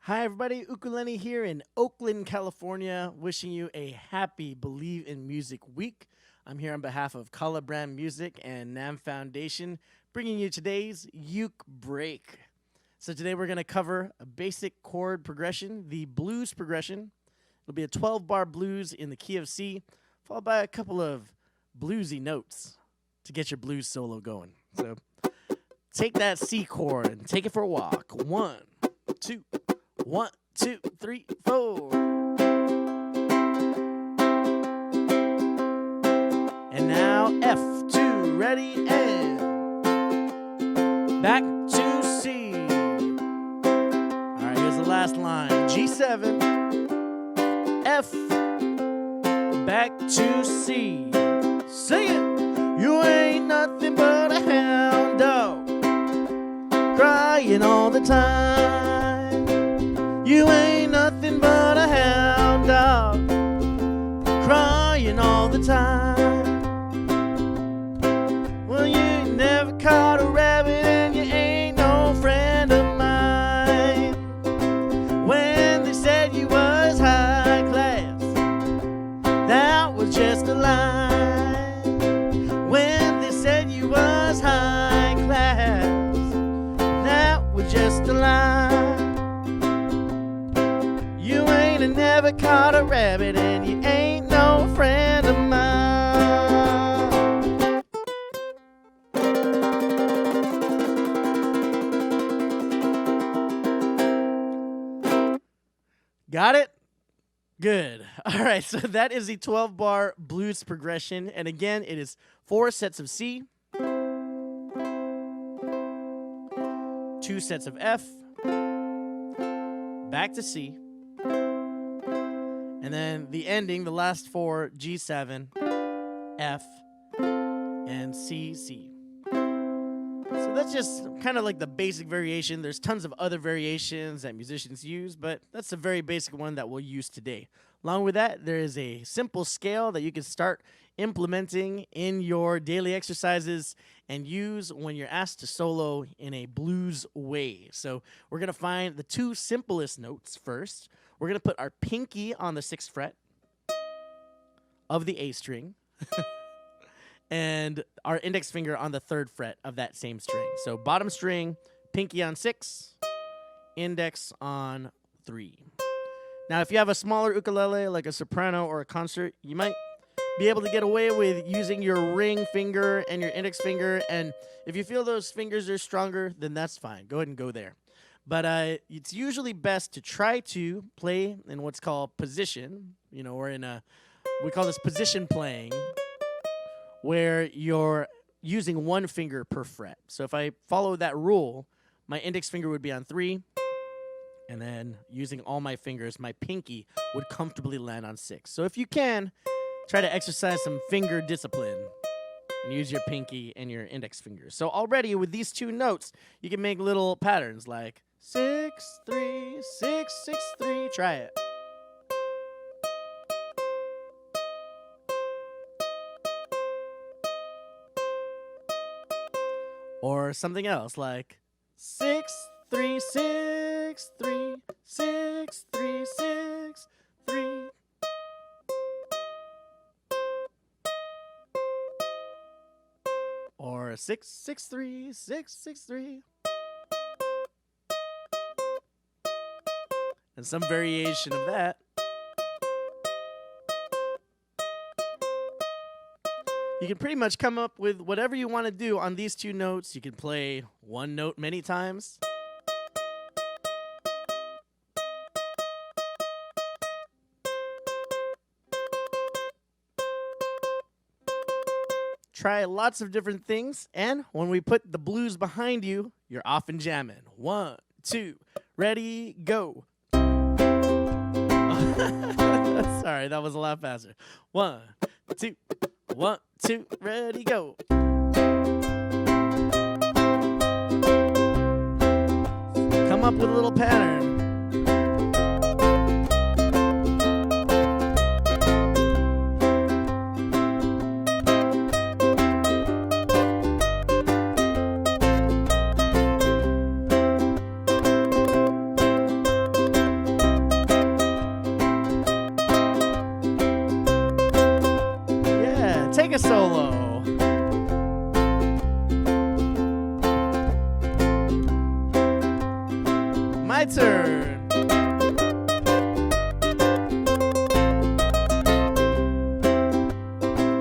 Hi, everybody. Ukulele here in Oakland, California, wishing you a happy Believe in Music week. I'm here on behalf of Color Brand Music and NAMM Foundation, bringing you today's Uke Break. So today we're going to cover a basic chord progression, the blues progression. It'll be a 12-bar blues in the key of C, followed by a couple of bluesy notes to get your blues solo going. So take that C chord and take it for a walk. 1, 2, 1, 2, 3, 4. And now F2, ready, and back to C. All right, here's the last line. G7, F, back to C. Sing it. You ain't nothing but a hound dog, crying all the time. You ain't nothing but a hound dog, crying all the time. Well, you ain't never caught a rabbit and you ain't no friend of mine. When they said you was high class, that was just a lie. When they said you was high class, that was just a lie. Never caught a rabbit and you ain't no friend of mine. Got it? Good. All right, so that is the 12-bar blues progression. And again, it is 4 sets of C, 2 sets of F, back to C, and then the ending, the last 4, G7, F, and C, C. So that's just kind of like the basic variation. There's tons of other variations that musicians use, but that's the very basic one that we'll use today. Along with that, there is a simple scale that you can start implementing in your daily exercises and use when you're asked to solo in a blues way. So we're going to find the 2 simplest notes first. We're going to put our pinky on the 6th fret of the A string and our index finger on the 3rd fret of that same string. So bottom string, pinky on 6, index on 3. Now, if you have a smaller ukulele like a soprano or a concert, you might be able to get away with using your ring finger and your index finger. And if you feel those fingers are stronger, then that's fine. Go ahead and go there. But it's usually best to try to play in what's called position. You know, we call this position playing, where you're using 1 finger per fret. So if I follow that rule, my index finger would be on 3, and then using all my fingers, my pinky would comfortably land on 6. So if you can, try to exercise some finger discipline and use your pinky and your index fingers. So already with these 2 notes, you can make little patterns like 6, 3, 6, 6, 3. Try it. Or something else like 6, 3, 6, 3, 6, 3, 6, 3. Or 6, 6, 3, 6, 6, 3. And some variation of that. You can pretty much come up with whatever you want to do on these 2 notes. You can play 1 note many times. Try lots of different things, and when we put the blues behind you, you're off and jamming. 1, 2, ready, go. Sorry, that was a lot faster. 1, 2, 1, 2, ready, go. Come up with a little pattern. My turn.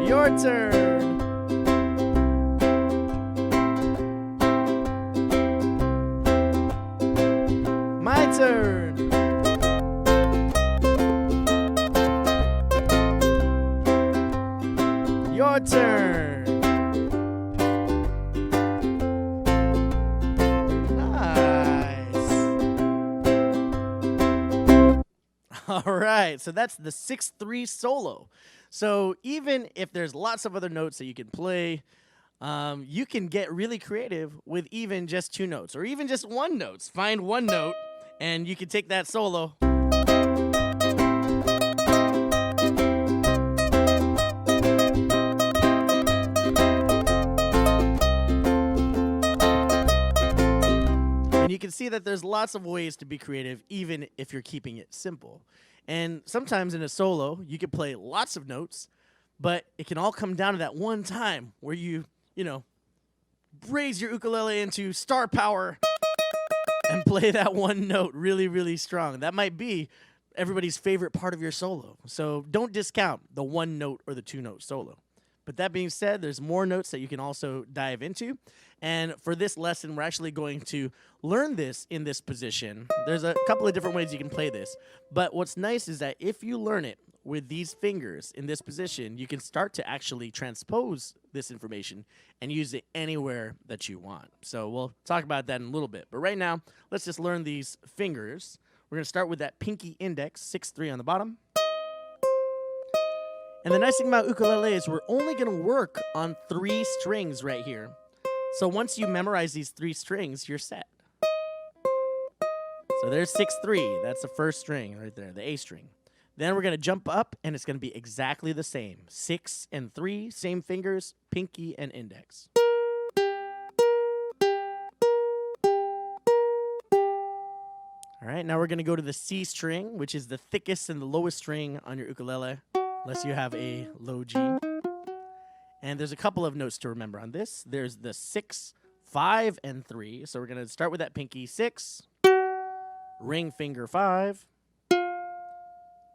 Your turn. My turn. Your turn. Nice. All right, so that's the 6-3 solo. So even if there's lots of other notes that you can play, you can get really creative with even just 2 notes or even just 1 note. Find 1 note and you can take that solo. And you can see that there's lots of ways to be creative even if you're keeping it simple. And sometimes in a solo, you can play lots of notes, but it can all come down to that one time where you raise your ukulele into star power and play that 1 note really, really strong. That might be everybody's favorite part of your solo. So don't discount the 1 note or the 2 note solo. But that being said, there's more notes that you can also dive into. And for this lesson, we're actually going to learn this in this position. There's a couple of different ways you can play this. But what's nice is that if you learn it with these fingers in this position, you can start to actually transpose this information and use it anywhere that you want. So we'll talk about that in a little bit. But right now, let's just learn these fingers. We're going to start with that pinky index, 6-3 on the bottom. And the nice thing about ukulele is we're only going to work on 3 strings right here. So once you memorize these 3 strings, you're set. So there's 6-3. That's the first string right there, the A string. Then we're going to jump up, and it's going to be exactly the same. 6 and 3, same fingers, pinky and index. All right, now we're going to go to the C string, which is the thickest and the lowest string on your ukulele, unless you have a low G. And there's a couple of notes to remember on this. There's the 6, 5, and 3. So we're going to start with that pinky 6, ring finger 5,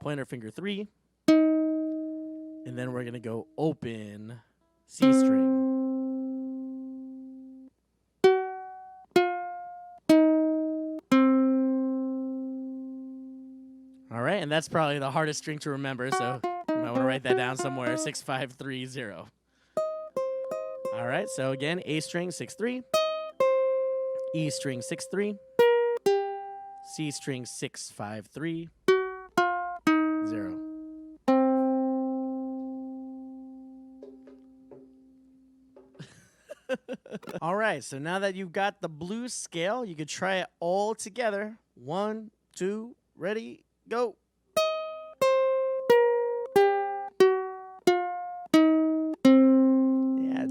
pointer finger 3, and then we're going to go open C string. All right, and that's probably the hardest string to remember, so you might want to write that down somewhere, 6, 5, 3, 0. All right, so again, A string 6-3, E string 6-3, C string 6-5-3, 0. All right, so now that you've got the blues scale, you could try it all together. 1, 2, ready, go.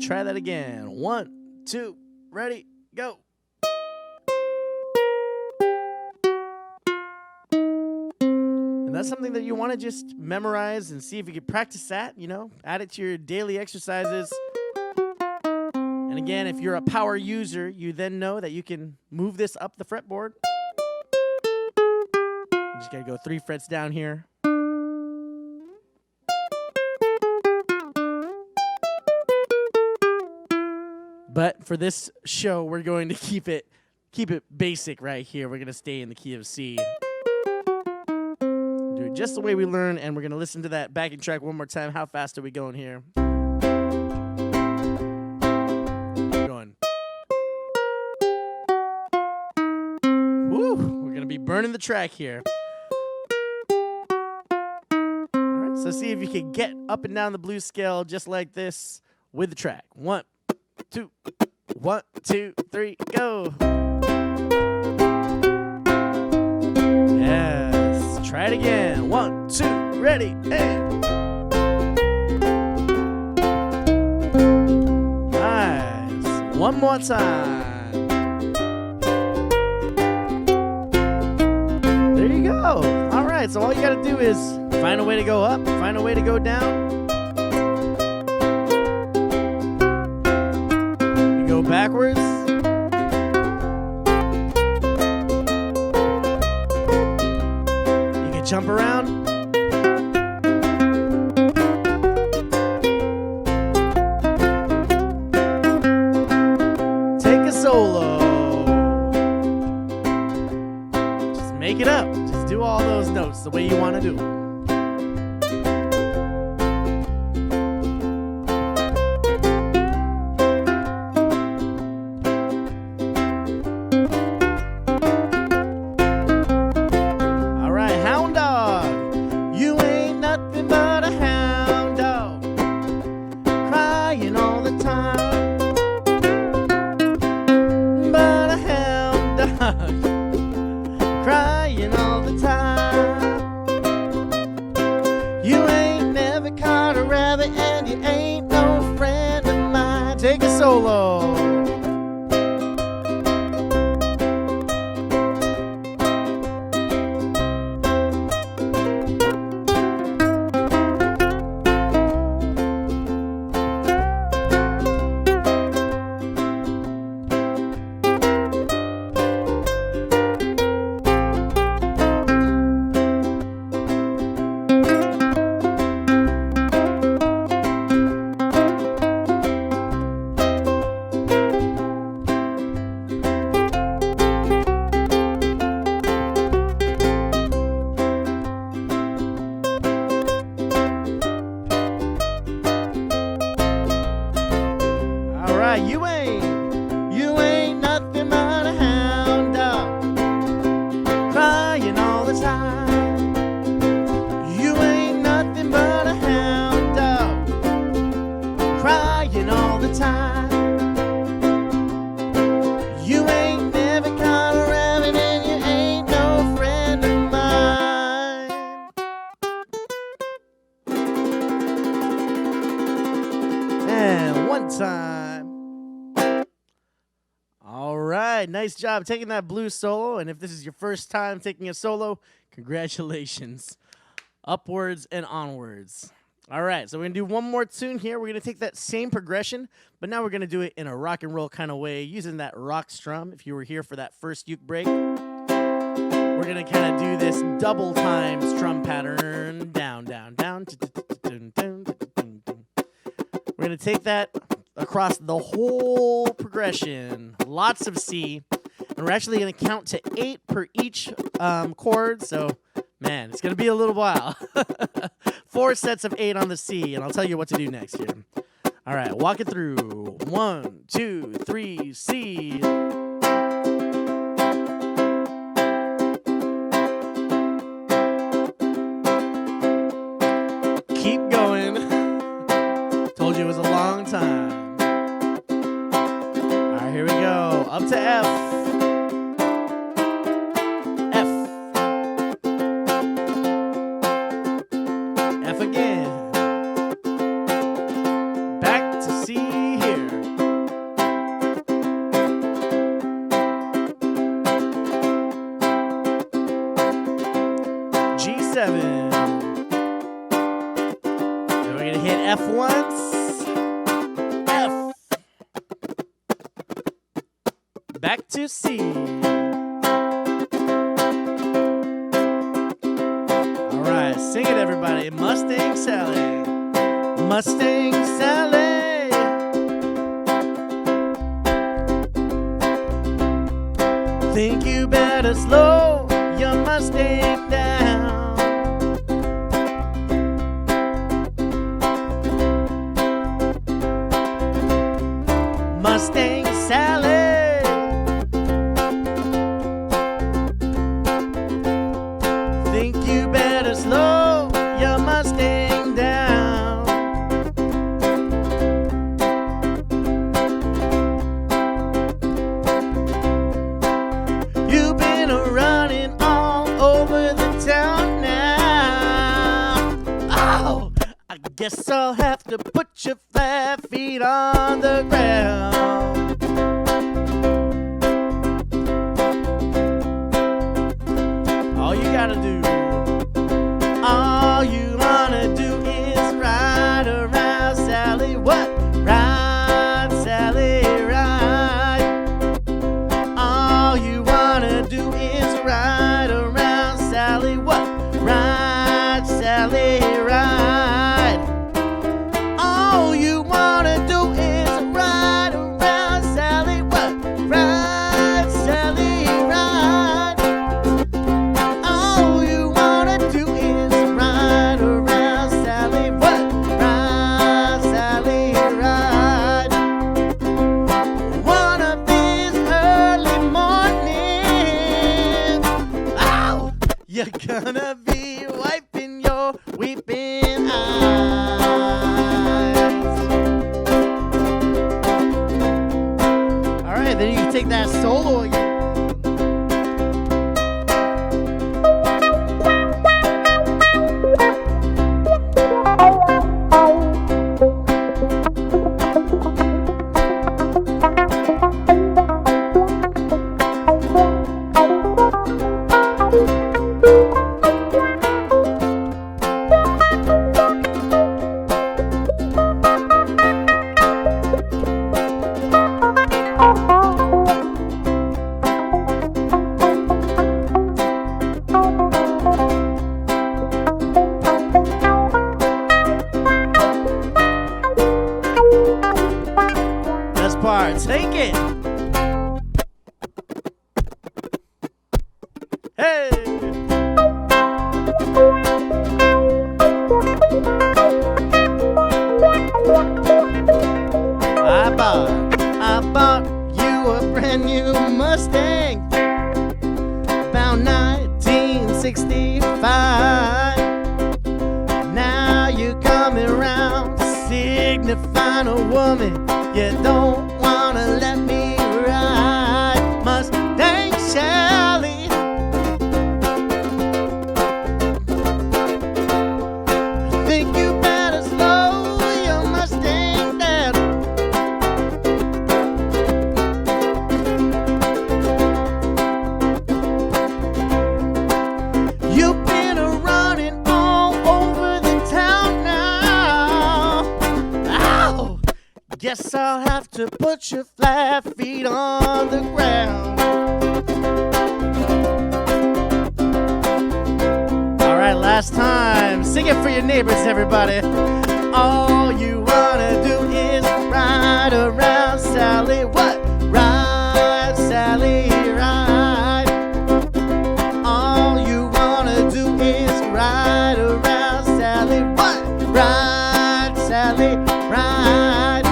Try that again. 1, 2, ready, go. And that's something that you want to just memorize and see if you can practice that, add it to your daily exercises. And again, if you're a power user, you then know that you can move this up the fretboard. You just got to go 3 frets down here. But for this show, we're going to keep it basic right here. We're going to stay in the key of C. Do it just the way we learn, and we're going to listen to that backing track one more time. How fast are we going here? Going. Woo! We're going to be burning the track here. All right, so see if you can get up and down the blues scale just like this with the track. 1, 2, 1, 2, 3, go. Yes. Try it again. 1, 2, ready, and. Nice. One more time. There you go. All right. So all you got to do is find a way to go up, find a way to go down. Backwards. jump around. Take a solo. Just make it up. Just do all those notes the way you want to do them. Hound dog, you ain't nothing but a hound dog, crying all the time. But a hound dog, crying all the time. You ain't never caught a rabbit and you ain't no friend of mine. Take a solo. You ain't nothing but a hound dog, crying all the time. You ain't nothing but a hound dog, crying all the time. You ain't never caught a rabbit and you ain't no friend of mine. And one time. All right, nice job taking that blues solo. And if this is your first time taking a solo, congratulations. Upwards and onwards. All right, so we're going to do one more tune here. We're going to take that same progression, but now we're going to do it in a rock and roll kind of way using that rock strum. If you were here for that first uke break, we're going to kind of do this double time strum pattern. Down, down, down. We're going to take that across the whole progression, lots of C, and we're actually going to count to 8 per each chord, so, man, it's going to be a little while. 4 sets of 8 on the C, and I'll tell you what to do next here. All right, walk it through. 1, 2, 3, C. Keep going. Told you it was a long time. Here we go. Up to F. F. F again. Back to C here. G7. Then we're going to hit F once. Back to C. All right, sing it, everybody. Mustang Sally. Mustang Sally. Think you better slow your Mustang down. Mustang Sally. Think you better slow your Mustang down. You've been running all over the town now. Oh, I guess I'll have to put your flat feet on the ground. All you gotta do, all you wanna do is ride around, Sally. What? Ride, Sally, ride. All you wanna do is ride around, Sally. What? Ride. You're gonna be wiping your weeping eyes. All right, then you can take that solo again. Take it. Hey. I bought you a brand new Mustang about 1965. Now you're coming around signifying a woman you don't wanna let me ride. Mustang Sally. I think you better slow your Mustang down. You've been running all over the town now. Ow! Guess I'll have to put your flat feet on the ground. All right, last time. Sing it for your neighbors, everybody. All you wanna do is ride around, Sally. What? Ride, Sally, ride. All you wanna do is ride around, Sally. What? Ride, Sally, ride.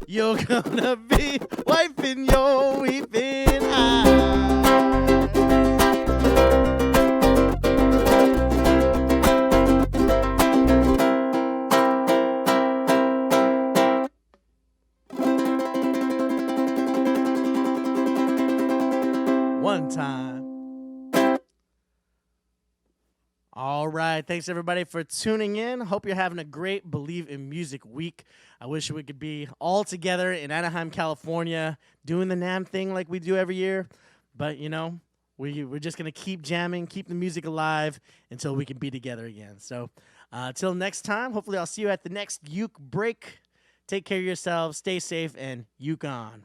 You're gonna be wiping your weeping eyes. One time. All right. Thanks, everybody, for tuning in. Hope you're having a great Believe in Music week. I wish we could be all together in Anaheim, California, doing the NAMM thing like we do every year. But, you know, we're just going to keep jamming, keep the music alive until we can be together again. So till next time, hopefully I'll see you at the next uke break. Take care of yourselves, stay safe, and uke on.